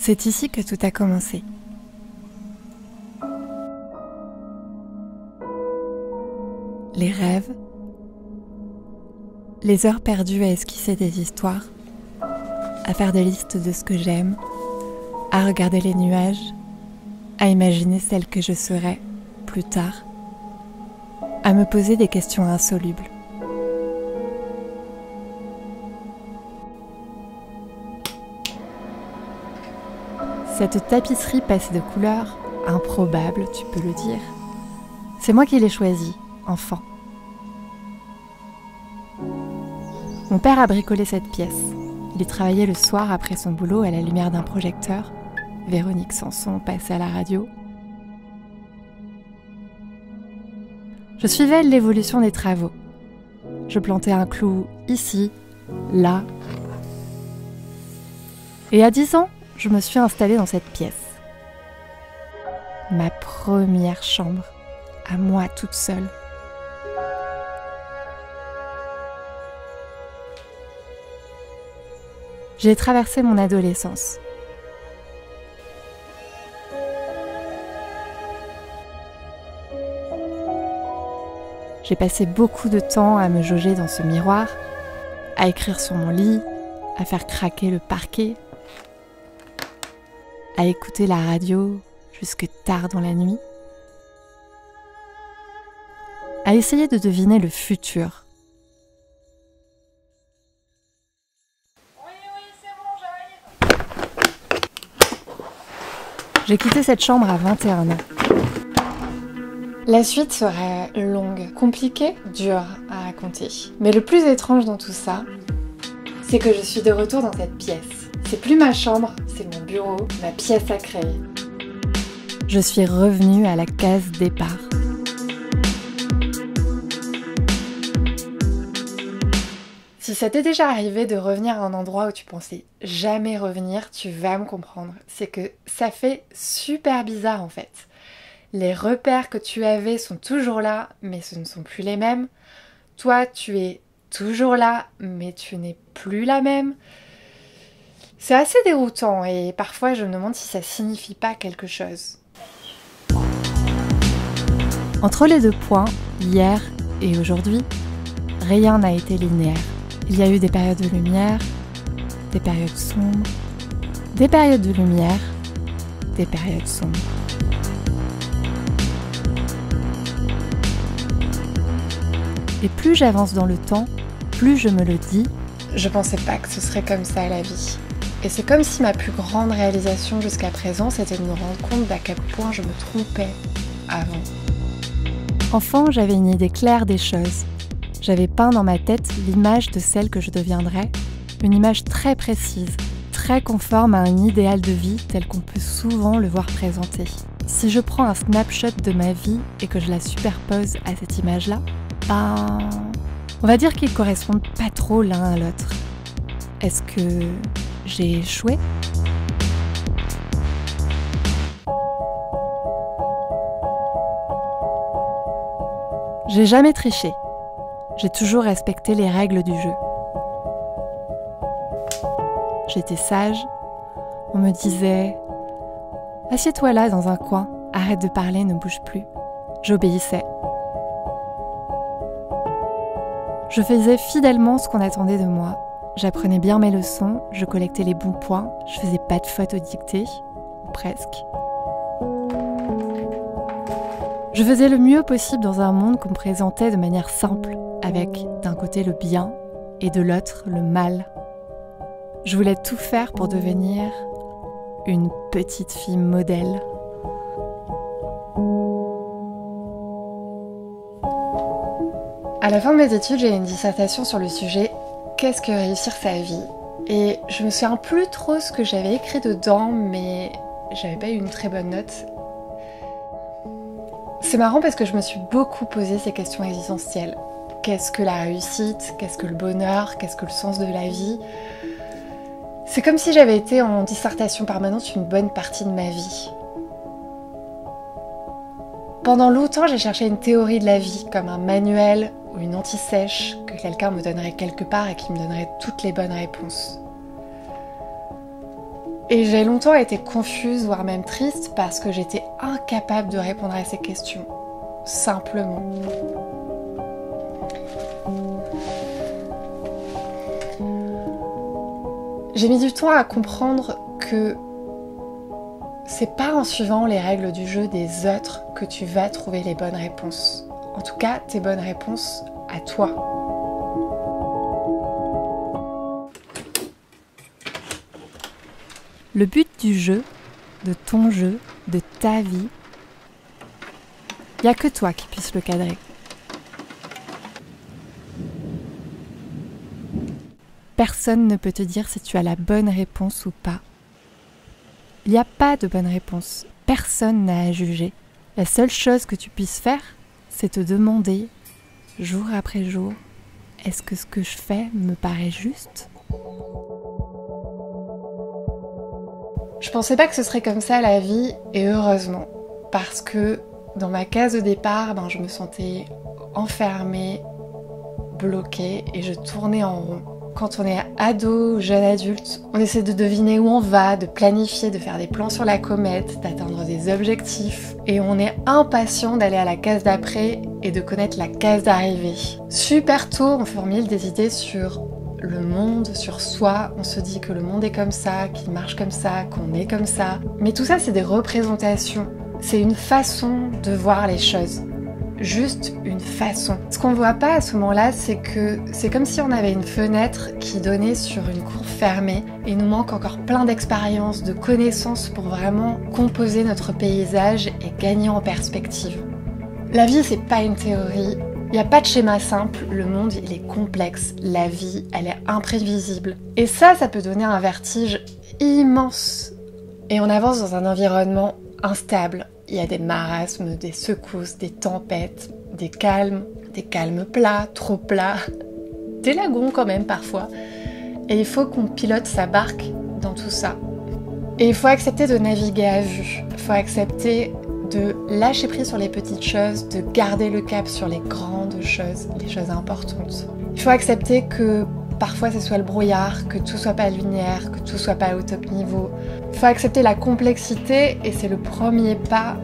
C'est ici que tout a commencé. Les rêves, les heures perdues à esquisser des histoires, à faire des listes de ce que j'aime, à regarder les nuages, à imaginer celle que je serai plus tard, à me poser des questions insolubles. Cette tapisserie passée de couleurs, improbable, tu peux le dire, c'est moi qui l'ai choisie, enfant. Mon père a bricolé cette pièce. Il y travaillait le soir après son boulot à la lumière d'un projecteur. Véronique Sanson passait à la radio. Je suivais l'évolution des travaux. Je plantais un clou ici, là. Et à 10 ans, je me suis installée dans cette pièce. Ma première chambre, à moi toute seule. J'ai traversé mon adolescence. J'ai passé beaucoup de temps à me jauger dans ce miroir, à écrire sur mon lit, à faire craquer le parquet, à écouter la radio jusque tard dans la nuit, à essayer de deviner le futur. J'ai quitté cette chambre à 21 ans. La suite serait longue, compliquée, dure à raconter. Mais le plus étrange dans tout ça, c'est que je suis de retour dans cette pièce. C'est plus ma chambre, c'est mon bureau, ma pièce à créer. Je suis revenue à la case départ. Si ça t'est déjà arrivé de revenir à un endroit où tu pensais jamais revenir, tu vas me comprendre. C'est que ça fait super bizarre en fait. Les repères que tu avais sont toujours là, mais ce ne sont plus les mêmes. Toi, tu es toujours là, mais tu n'es plus la même. C'est assez déroutant et parfois je me demande si ça signifie pas quelque chose. Entre les deux points, hier et aujourd'hui, rien n'a été linéaire. Il y a eu des périodes de lumière, des périodes sombres, des périodes de lumière, des périodes sombres. Et plus j'avance dans le temps, plus je me le dis, je pensais pas que ce serait comme ça la vie. Et c'est comme si ma plus grande réalisation jusqu'à présent, c'était de me rendre compte d'à quel point je me trompais avant. Enfant, j'avais une idée claire des choses. J'avais peint dans ma tête l'image de celle que je deviendrais, une image très précise, très conforme à un idéal de vie tel qu'on peut souvent le voir présenté. Si je prends un snapshot de ma vie et que je la superpose à cette image-là, on va dire qu'ils correspondent pas trop l'un à l'autre. Est-ce que j'ai échoué ? J'ai jamais triché. J'ai toujours respecté les règles du jeu. J'étais sage. On me disait « Assieds-toi là dans un coin, arrête de parler, ne bouge plus ». J'obéissais. Je faisais fidèlement ce qu'on attendait de moi. J'apprenais bien mes leçons, je collectais les bons points, je faisais pas de fautes au dicté, ou presque. Je faisais le mieux possible dans un monde qu'on me présentait de manière simple, avec d'un côté le bien et de l'autre le mal. Je voulais tout faire pour devenir une petite fille modèle. À la fin de mes études, j'ai eu une dissertation sur le sujet « Qu'est-ce que réussir sa vie ?» Et je me souviens plus trop ce que j'avais écrit dedans, mais j'avais pas eu une très bonne note. C'est marrant parce que je me suis beaucoup posé ces questions existentielles. Qu'est-ce que la réussite ? Qu'est-ce que le bonheur ? Qu'est-ce que le sens de la vie ? C'est comme si j'avais été en dissertation permanente une bonne partie de ma vie. Pendant longtemps, j'ai cherché une théorie de la vie, comme un manuel ou une anti-sèche que quelqu'un me donnerait quelque part et qui me donnerait toutes les bonnes réponses. Et j'ai longtemps été confuse, voire même triste, parce que j'étais incapable de répondre à ces questions. Simplement. J'ai mis du temps à comprendre que c'est pas en suivant les règles du jeu des autres que tu vas trouver les bonnes réponses. En tout cas, tes bonnes réponses à toi. Le but du jeu, de ton jeu, de ta vie, il n'y a que toi qui puisses le cadrer. Personne ne peut te dire si tu as la bonne réponse ou pas. Il n'y a pas de bonne réponse. Personne n'a à juger. La seule chose que tu puisses faire, c'est te demander, jour après jour, est-ce que ce que je fais me paraît juste ? Je pensais pas que ce serait comme ça la vie, et heureusement, parce que dans ma case de départ, je me sentais enfermée, bloquée, et je tournais en rond. Quand on est ado ou jeune adulte, on essaie de deviner où on va, de planifier, de faire des plans sur la comète, d'atteindre des objectifs, et on est impatient d'aller à la case d'après et de connaître la case d'arrivée. Super tôt, on formule des idées sur le monde, sur soi, on se dit que le monde est comme ça, qu'il marche comme ça, qu'on est comme ça. Mais tout ça, c'est des représentations. C'est une façon de voir les choses. Juste une façon. Ce qu'on voit pas à ce moment-là, c'est que c'est comme si on avait une fenêtre qui donnait sur une cour fermée et il nous manque encore plein d'expériences, de connaissances pour vraiment composer notre paysage et gagner en perspective. La vie, c'est pas une théorie. Il n'y a pas de schéma simple, le monde il est complexe, la vie elle est imprévisible. Et ça peut donner un vertige immense. Et on avance dans un environnement instable. Il y a des marasmes, des secousses, des tempêtes, des calmes plats, trop plats, des lagons quand même parfois. Et il faut qu'on pilote sa barque dans tout ça. Et il faut accepter de naviguer à vue, il faut accepter de lâcher prise sur les petites choses, de garder le cap sur les grandes choses, les choses importantes. Il faut accepter que parfois ce soit le brouillard, que tout soit pas linéaire, que tout soit pas au top niveau. Il faut accepter la complexité et c'est le premier pas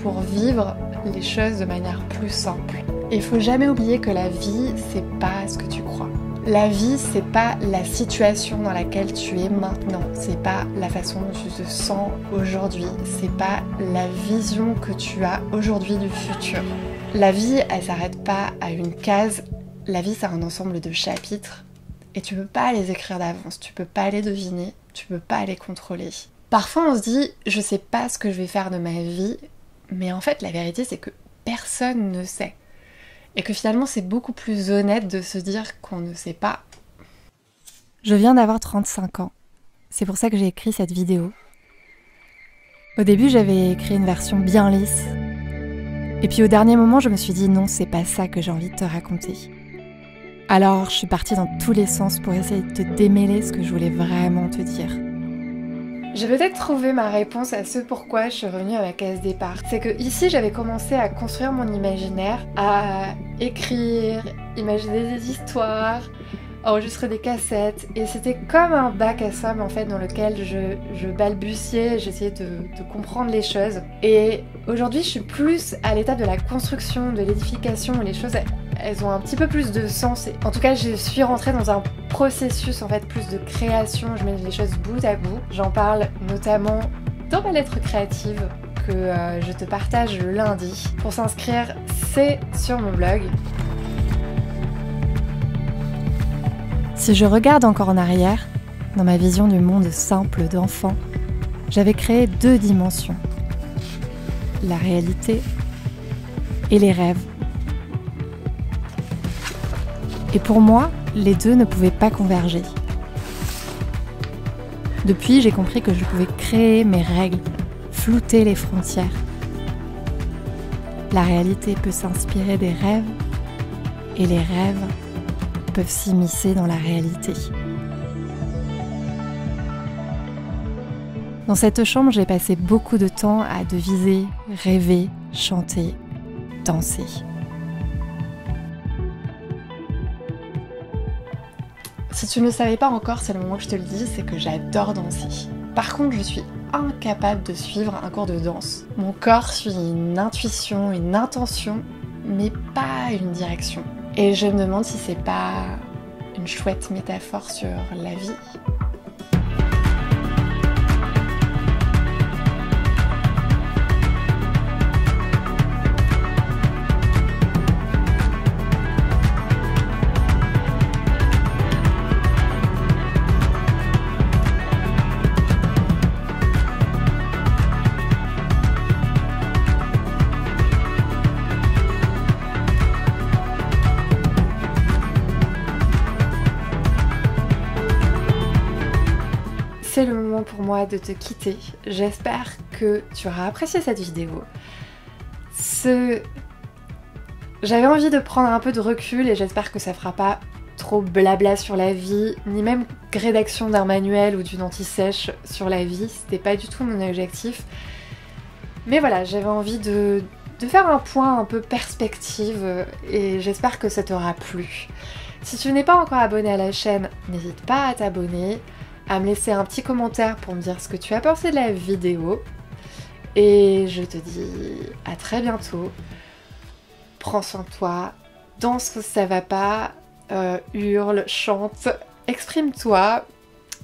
pour vivre les choses de manière plus simple. Et il faut jamais oublier que la vie, c'est pas ce que tu crois. La vie, c'est pas la situation dans laquelle tu es maintenant, c'est pas la façon dont tu te sens aujourd'hui, c'est pas la vision que tu as aujourd'hui du futur. La vie, elle s'arrête pas à une case, la vie c'est un ensemble de chapitres et tu peux pas les écrire d'avance, tu peux pas les deviner, tu peux pas les contrôler. Parfois on se dit, je sais pas ce que je vais faire de ma vie, mais en fait la vérité c'est que personne ne sait. Et que finalement, c'est beaucoup plus honnête de se dire qu'on ne sait pas. Je viens d'avoir 35 ans. C'est pour ça que j'ai écrit cette vidéo. Au début, j'avais écrit une version bien lisse. Et puis au dernier moment, je me suis dit non, c'est pas ça que j'ai envie de te raconter. Alors, je suis partie dans tous les sens pour essayer de te démêler ce que je voulais vraiment te dire. J'ai peut-être trouvé ma réponse à ce pourquoi je suis revenue à ma case départ. C'est que ici j'avais commencé à construire mon imaginaire, à écrire, imaginer des histoires, enregistrer des cassettes. Et c'était comme un bac à somme en fait dans lequel je balbutiais, j'essayais de comprendre les choses. Et aujourd'hui je suis plus à l'étape de la construction, de l'édification, où les choses elles ont un petit peu plus de sens. En tout cas, je suis rentrée dans un processus en fait plus de création. Je mets les choses bout à bout. J'en parle notamment dans ma lettre créative que je te partage le lundi. Pour s'inscrire, c'est sur mon blog. Si je regarde encore en arrière, dans ma vision du monde simple d'enfant, j'avais créé 2 dimensions. La réalité et les rêves. Et pour moi, les deux ne pouvaient pas converger. Depuis, j'ai compris que je pouvais créer mes règles, flouter les frontières. La réalité peut s'inspirer des rêves et les rêves peuvent s'immiscer dans la réalité. Dans cette chambre, j'ai passé beaucoup de temps à deviser, rêver, chanter, danser. Si tu ne le savais pas encore, c'est le moment que je te le dise, c'est que j'adore danser. Par contre, je suis incapable de suivre un cours de danse. Mon corps suit une intuition, une intention, mais pas une direction. Et je me demande si c'est pas une chouette métaphore sur la vie. C'est le moment pour moi de te quitter. J'espère que tu auras apprécié cette vidéo. J'avais envie de prendre un peu de recul et j'espère que ça fera pas trop blabla sur la vie, ni même rédaction d'un manuel ou d'une anti-sèche sur la vie. C'était pas du tout mon objectif. Mais voilà, j'avais envie de faire un point un peu perspective et j'espère que ça t'aura plu. Si tu n'es pas encore abonné à la chaîne, n'hésite pas à t'abonner, à me laisser un petit commentaire pour me dire ce que tu as pensé de la vidéo. Et je te dis à très bientôt. Prends soin de toi, danse quand ça va pas, hurle, chante, exprime-toi,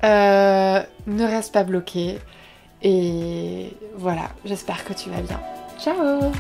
ne reste pas bloqué. Et voilà, j'espère que tu vas bien. Ciao!